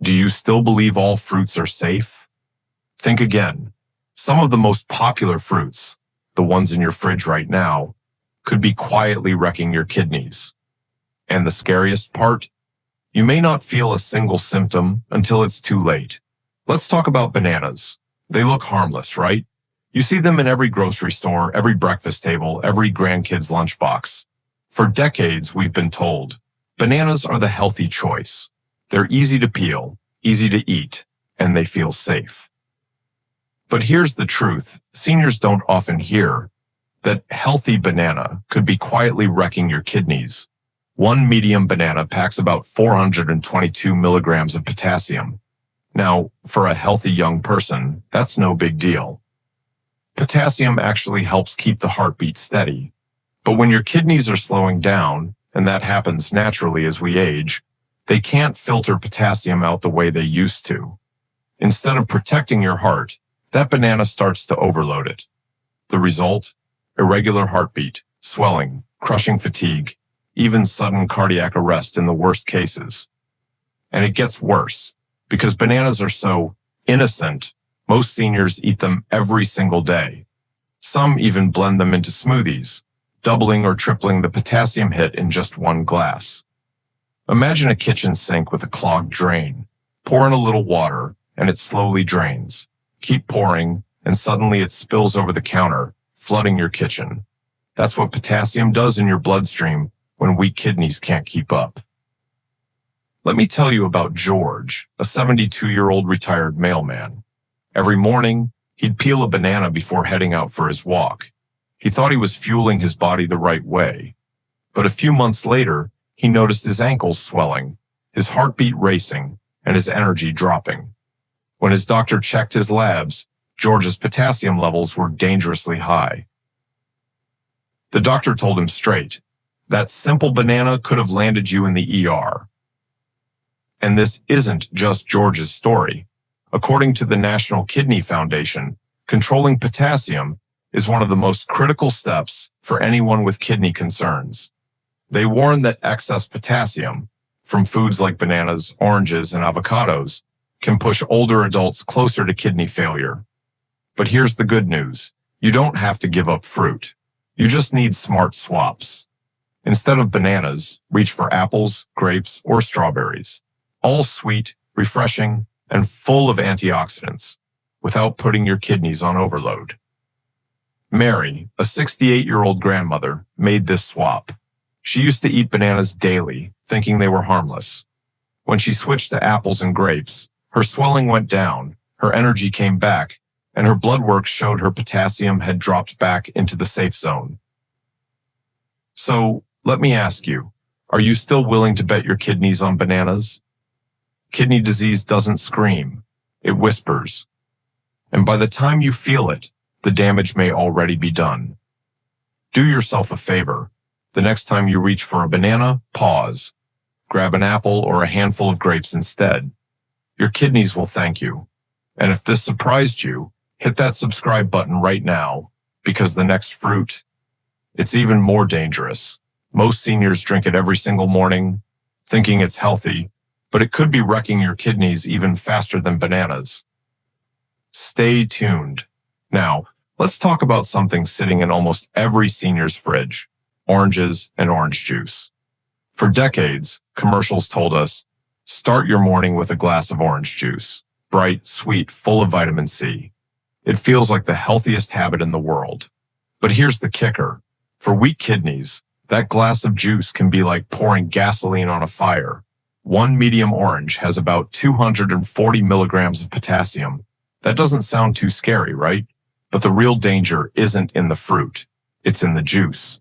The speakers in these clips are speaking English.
Do you still believe all fruits are safe? Think again. Some of the most popular fruits, the ones in your fridge right now, could be quietly wrecking your kidneys. And the scariest part? You may not feel a single symptom until it's too late. Let's talk about bananas. They look harmless, right? You see them in every grocery store, every breakfast table, every grandkid's lunchbox. For decades, we've been told, bananas are the healthy choice. They're easy to peel, easy to eat, and they feel safe. But here's the truth. Seniors don't often hear that healthy banana could be quietly wrecking your kidneys. One medium banana packs about 422 milligrams of potassium. Now, for a healthy young person, that's no big deal. Potassium actually helps keep the heartbeat steady. But when your kidneys are slowing down, and that happens naturally as we age, they can't filter potassium out the way they used to. Instead of protecting your heart, that banana starts to overload it. The result? Irregular heartbeat, swelling, crushing fatigue, even sudden cardiac arrest in the worst cases. And it gets worse. Because bananas are so innocent, most seniors eat them every single day. Some even blend them into smoothies, doubling or tripling the potassium hit in just one glass. Imagine a kitchen sink with a clogged drain. Pour in a little water, and it slowly drains. Keep pouring, and suddenly it spills over the counter, flooding your kitchen. That's what potassium does in your bloodstream when weak kidneys can't keep up. Let me tell you about George, a 72-year-old retired mailman. Every morning, he'd peel a banana before heading out for his walk. He thought he was fueling his body the right way. But a few months later, he noticed his ankles swelling, his heartbeat racing, and his energy dropping. When his doctor checked his labs, George's potassium levels were dangerously high. The doctor told him straight, that simple banana could have landed you in the ER. And this isn't just George's story. According to the National Kidney Foundation, controlling potassium is one of the most critical steps for anyone with kidney concerns. They warn that excess potassium from foods like bananas, oranges, and avocados can push older adults closer to kidney failure. But here's the good news. You don't have to give up fruit. You just need smart swaps. Instead of bananas, reach for apples, grapes, or strawberries. All sweet, refreshing, and full of antioxidants, without putting your kidneys on overload. Mary, a 68-year-old grandmother, made this swap. She used to eat bananas daily, thinking they were harmless. When she switched to apples and grapes, her swelling went down, her energy came back, and her blood work showed her potassium had dropped back into the safe zone. So, let me ask you, are you still willing to bet your kidneys on bananas? Kidney disease doesn't scream, it whispers. And by the time you feel it, the damage may already be done. Do yourself a favor. The next time you reach for a banana, pause. Grab an apple or a handful of grapes instead. Your kidneys will thank you. And if this surprised you, hit that subscribe button right now, because the next fruit, it's even more dangerous. Most seniors drink it every single morning, thinking it's healthy, but it could be wrecking your kidneys even faster than bananas. Stay tuned. Now, let's talk about something sitting in almost every senior's fridge, oranges and orange juice. For decades, commercials told us, start your morning with a glass of orange juice, bright, sweet, full of vitamin C. It feels like the healthiest habit in the world. But here's the kicker. For weak kidneys, that glass of juice can be like pouring gasoline on a fire. One medium orange has about 240 milligrams of potassium. That doesn't sound too scary, right? But the real danger isn't in the fruit. It's in the juice.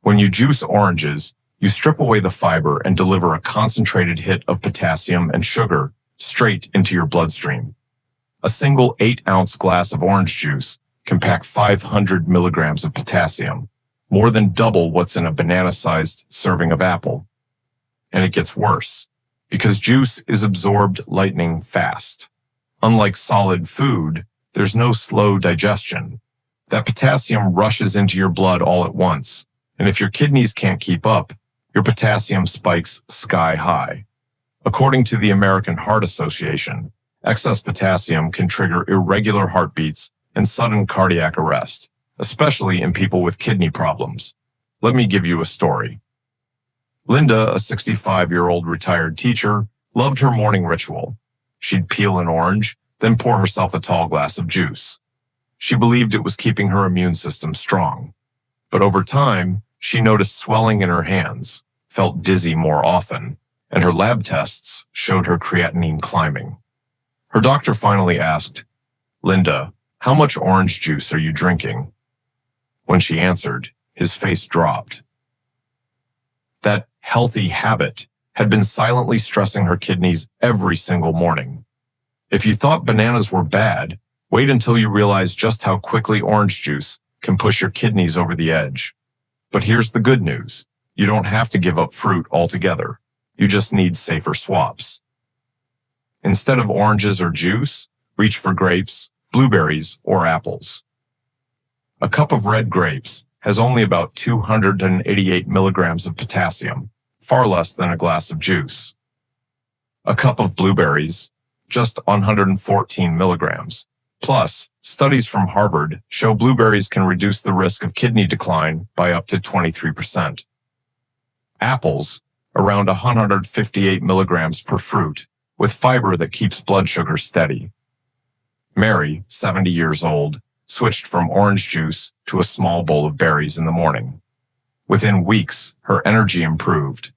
When you juice oranges, you strip away the fiber and deliver a concentrated hit of potassium and sugar straight into your bloodstream. A single 8-ounce glass of orange juice can pack 500 milligrams of potassium, more than double what's in a banana-sized serving of apple. And it gets worse, because juice is absorbed lightning fast. Unlike solid food, there's no slow digestion. That potassium rushes into your blood all at once, and if your kidneys can't keep up, your potassium spikes sky high. According to the American Heart Association, excess potassium can trigger irregular heartbeats and sudden cardiac arrest, especially in people with kidney problems. Let me give you a story. Linda, a 65-year-old retired teacher, loved her morning ritual. She'd peel an orange, then pour herself a tall glass of juice. She believed it was keeping her immune system strong. But over time, she noticed swelling in her hands, felt dizzy more often, and her lab tests showed her creatinine climbing. Her doctor finally asked, "Linda, how much orange juice are you drinking?" When she answered, his face dropped. That healthy habit had been silently stressing her kidneys every single morning. If you thought bananas were bad, wait until you realize just how quickly orange juice can push your kidneys over the edge. But here's the good news. You don't have to give up fruit altogether. You just need safer swaps. Instead of oranges or juice, reach for grapes, blueberries, or apples. A cup of red grapes has only about 288 milligrams of potassium, far less than a glass of juice. A cup of blueberries, just 114 milligrams. Plus, studies from Harvard show blueberries can reduce the risk of kidney decline by up to 23%. Apples, around 158 milligrams per fruit, with fiber that keeps blood sugar steady. Mary, 70 years old, switched from orange juice to a small bowl of berries in the morning. Within weeks, her energy improved.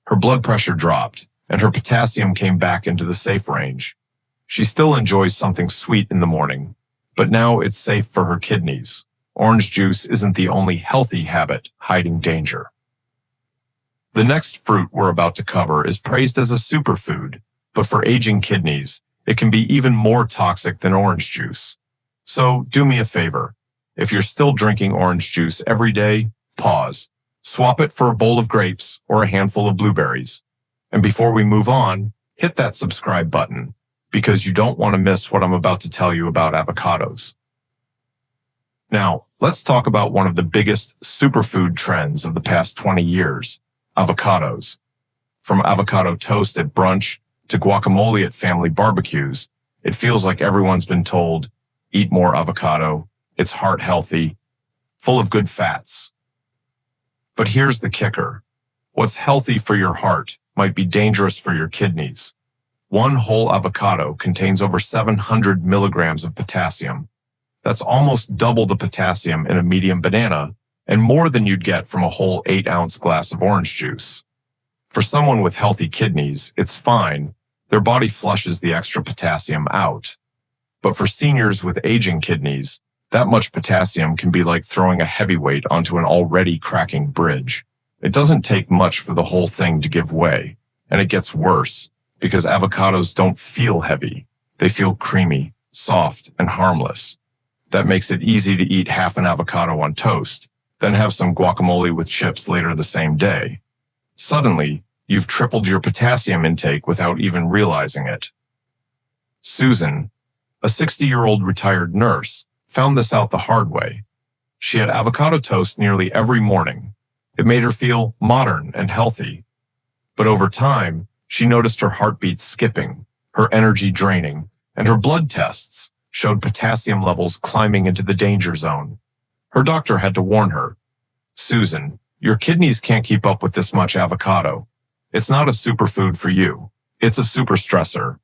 Her blood pressure dropped, and her potassium came back into the safe range. She still enjoys something sweet in the morning, but now it's safe for her kidneys. Orange juice isn't the only healthy habit hiding danger. The next fruit we're about to cover is praised as a superfood, but for aging kidneys, it can be even more toxic than orange juice. So do me a favor. If you're still drinking orange juice every day, pause. Swap it for a bowl of grapes or a handful of blueberries. And before we move on, hit that subscribe button, because you don't want to miss what I'm about to tell you about avocados. Now, let's talk about one of the biggest superfood trends of the past 20 years, avocados. From avocado toast at brunch to guacamole at family barbecues, it feels like everyone's been told, eat more avocado, it's heart healthy, full of good fats. But here's the kicker. What's healthy for your heart might be dangerous for your kidneys. One whole avocado contains over 700 milligrams of potassium. That's almost double the potassium in a medium banana and more than you'd get from a whole 8-ounce glass of orange juice. For someone with healthy kidneys, it's fine. Their body flushes the extra potassium out. But for seniors with aging kidneys, that much potassium can be like throwing a heavyweight onto an already cracking bridge. It doesn't take much for the whole thing to give way, and it gets worse because avocados don't feel heavy. They feel creamy, soft, and harmless. That makes it easy to eat half an avocado on toast, then have some guacamole with chips later the same day. Suddenly, you've tripled your potassium intake without even realizing it. Susan, a 60-year-old retired nurse, found this out the hard way. She had avocado toast nearly every morning. It made her feel modern and healthy. But over time, she noticed her heartbeat skipping, her energy draining, and her blood tests showed potassium levels climbing into the danger zone. Her doctor had to warn her, "Susan, your kidneys can't keep up with this much avocado. It's not a superfood for you. It's a super stressor."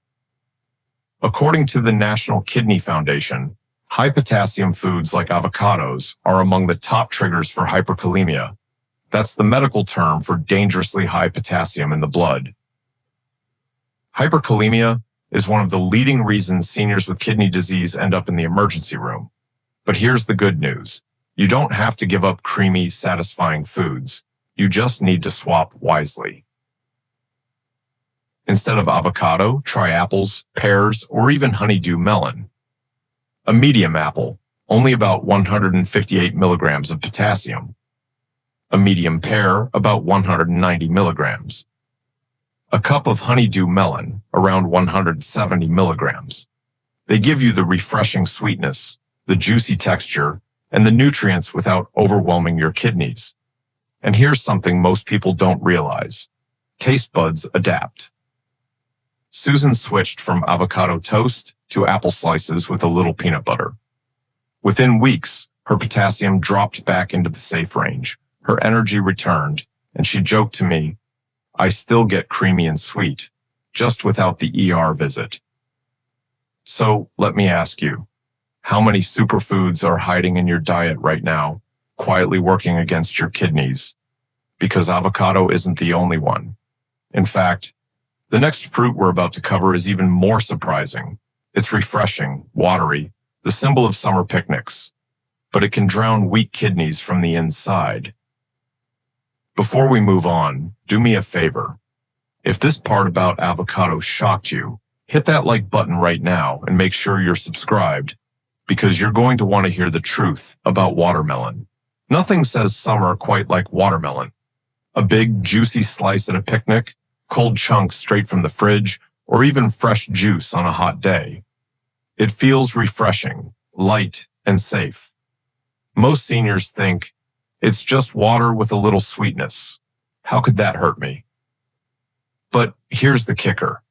According to the National Kidney Foundation, high potassium foods like avocados are among the top triggers for hyperkalemia. That's the medical term for dangerously high potassium in the blood. Hyperkalemia is one of the leading reasons seniors with kidney disease end up in the emergency room. But here's the good news. You don't have to give up creamy, satisfying foods. You just need to swap wisely. Instead of avocado, try apples, pears, or even honeydew melon. A medium apple, only about 158 milligrams of potassium. A medium pear, about 190 milligrams. A cup of honeydew melon, around 170 milligrams. They give you the refreshing sweetness, the juicy texture, and the nutrients without overwhelming your kidneys. And here's something most people don't realize. Taste buds adapt. Susan switched from avocado toast to apple slices with a little peanut butter. Within weeks, her potassium dropped back into the safe range, her energy returned, and she joked to me, "I still get creamy and sweet, just without the ER visit." So let me ask you, how many superfoods are hiding in your diet right now, quietly working against your kidneys? Because avocado isn't the only one. In fact, the next fruit we're about to cover is even more surprising. It's refreshing, watery, the symbol of summer picnics, but it can drown weak kidneys from the inside. Before we move on, do me a favor. If this part about avocado shocked you, hit that like button right now and make sure you're subscribed, because you're going to want to hear the truth about watermelon. Nothing says summer quite like watermelon. A big, juicy slice at a picnic, cold chunks straight from the fridge, or even fresh juice on a hot day. It feels refreshing, light, and safe. Most seniors think, it's just water with a little sweetness. How could that hurt me? But here's the kicker.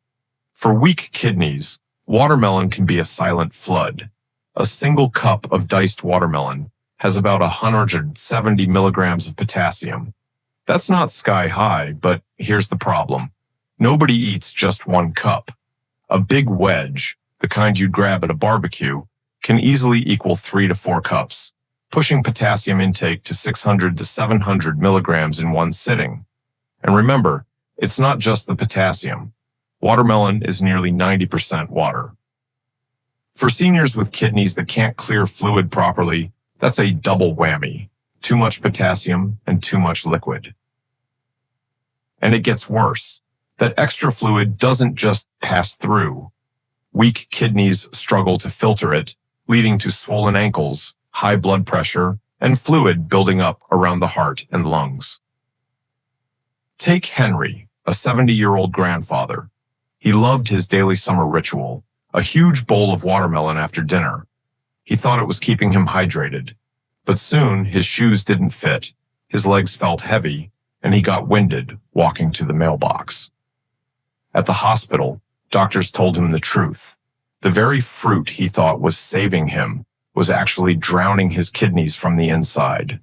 For weak kidneys, watermelon can be a silent flood. A single cup of diced watermelon has about 170 milligrams of potassium. That's not sky high, but here's the problem. Nobody eats just one cup. A big wedge, the kind you'd grab at a barbecue, can easily equal 3 to 4 cups, pushing potassium intake to 600 to 700 milligrams in one sitting. And remember, it's not just the potassium. Watermelon is nearly 90% water. For seniors with kidneys that can't clear fluid properly, that's a double whammy. Too much potassium and too much liquid. And it gets worse. That extra fluid doesn't just pass through. Weak kidneys struggle to filter it, leading to swollen ankles, high blood pressure, and fluid building up around the heart and lungs. Take Henry, a 70-year-old grandfather. He loved his daily summer ritual, a huge bowl of watermelon after dinner. He thought it was keeping him hydrated. But soon, his shoes didn't fit, his legs felt heavy, and he got winded walking to the mailbox. At the hospital, doctors told him the truth. The very fruit he thought was saving him was actually drowning his kidneys from the inside.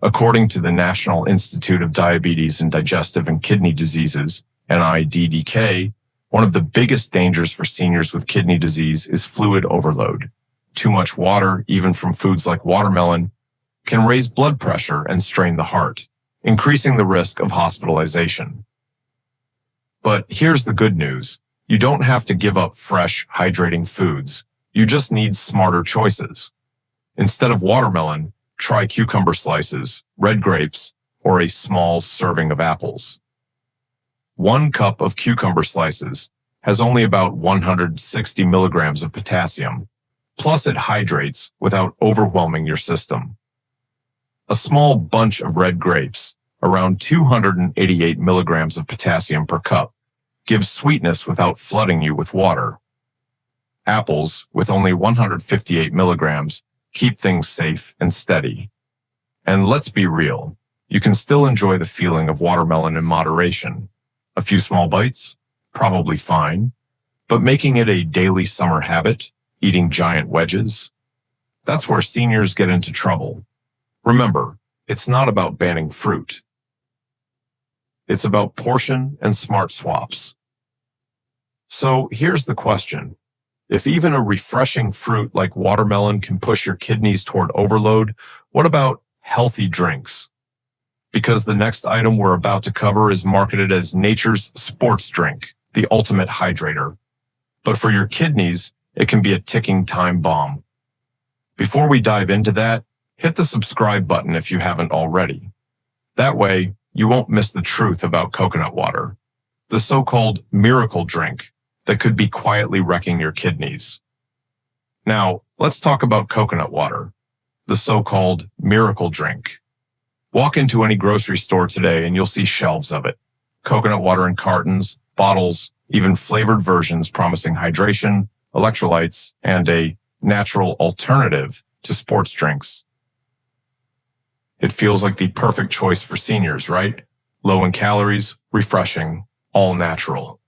According to the National Institute of Diabetes and Digestive and Kidney Diseases, NIDDK, one of the biggest dangers for seniors with kidney disease is fluid overload. Too much water, even from foods like watermelon, can raise blood pressure and strain the heart, increasing the risk of hospitalization. But here's the good news. You don't have to give up fresh, hydrating foods. You just need smarter choices. Instead of watermelon, try cucumber slices, red grapes, or a small serving of apples. 1 cup of cucumber slices has only about 160 milligrams of potassium, plus it hydrates without overwhelming your system. A small bunch of red grapes, around 288 milligrams of potassium per cup, gives sweetness without flooding you with water. Apples, with only 158 milligrams, keep things safe and steady. And let's be real, you can still enjoy the feeling of watermelon in moderation. A few small bites, probably fine, but making it a daily summer habit, eating giant wedges, that's where seniors get into trouble. Remember, it's not about banning fruit. It's about portion and smart swaps. So here's the question. If even a refreshing fruit like watermelon can push your kidneys toward overload, what about healthy drinks? Because the next item we're about to cover is marketed as nature's sports drink, the ultimate hydrator. But for your kidneys, it can be a ticking time bomb. Before we dive into that, hit the subscribe button if you haven't already. That way, you won't miss the truth about coconut water, the so-called miracle drink that could be quietly wrecking your kidneys. Now, let's talk about coconut water, the so-called miracle drink. Walk into any grocery store today and you'll see shelves of it. Coconut water in cartons, bottles, even flavored versions promising hydration, electrolytes, and a natural alternative to sports drinks. It feels like the perfect choice for seniors, right? Low in calories, refreshing, all natural.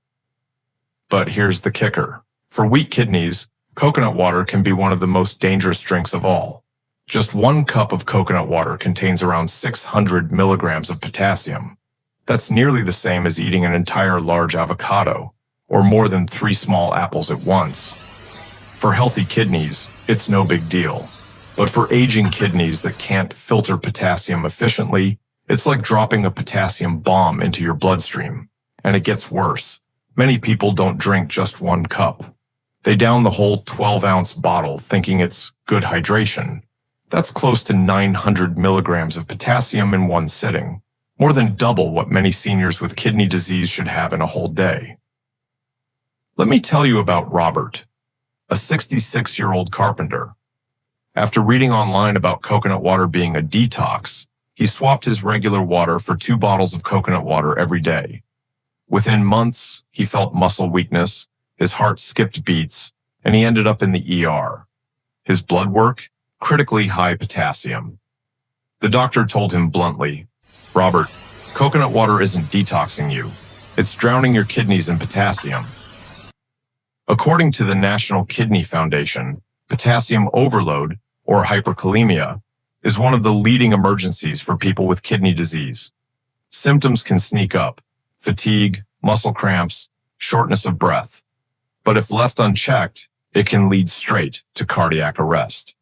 But here's the kicker. For weak kidneys, coconut water can be one of the most dangerous drinks of all. Just 1 cup of coconut water contains around 600 milligrams of potassium. That's nearly the same as eating an entire large avocado, or more than 3 small apples at once. For healthy kidneys, it's no big deal. But for aging kidneys that can't filter potassium efficiently, it's like dropping a potassium bomb into your bloodstream. And it gets worse. Many people don't drink just 1 cup. They down the whole 12-ounce bottle thinking it's good hydration. That's close to 900 milligrams of potassium in one sitting, more than double what many seniors with kidney disease should have in a whole day. Let me tell you about Robert, a 66-year-old carpenter. After reading online about coconut water being a detox, he swapped his regular water for 2 bottles of coconut water every day. Within months, he felt muscle weakness, his heart skipped beats, and he ended up in the ER. His blood work? Critically high potassium. The doctor told him bluntly, "Robert, coconut water isn't detoxing you. It's drowning your kidneys in potassium." According to the National Kidney Foundation, potassium overload, or hyperkalemia, is one of the leading emergencies for people with kidney disease. Symptoms can sneak up: fatigue, muscle cramps, shortness of breath. But if left unchecked, it can lead straight to cardiac arrest.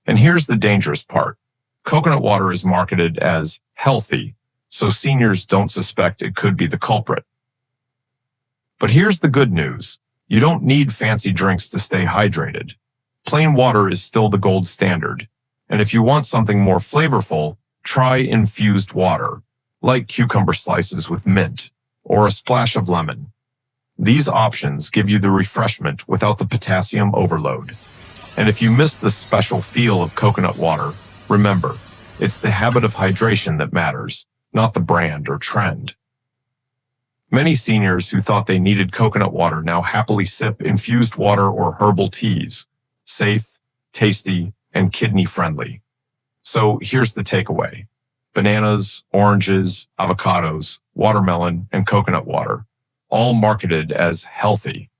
And here's the dangerous part. Coconut water is marketed as healthy, so seniors don't suspect it could be the culprit. But here's the good news. You don't need fancy drinks to stay hydrated. Plain water is still the gold standard. And if you want something more flavorful, try infused water, like cucumber slices with mint, or a splash of lemon. These options give you the refreshment without the potassium overload. And if you miss the special feel of coconut water, remember, it's the habit of hydration that matters, not the brand or trend. Many seniors who thought they needed coconut water now happily sip infused water or herbal teas, safe, tasty, and kidney-friendly. So here's the takeaway. Bananas, oranges, avocados, watermelon, and coconut water, all marketed as healthy.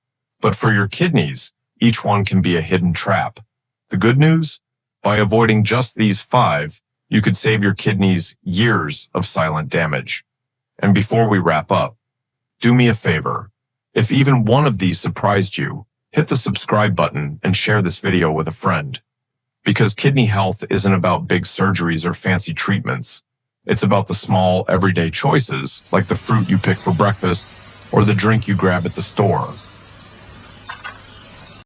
But for your kidneys, each one can be a hidden trap. The good news? By avoiding just these 5, you could save your kidneys years of silent damage. And before we wrap up, do me a favor. If even one of these surprised you, hit the subscribe button and share this video with a friend. Because kidney health isn't about big surgeries or fancy treatments. It's about the small, everyday choices, like the fruit you pick for breakfast or the drink you grab at the store.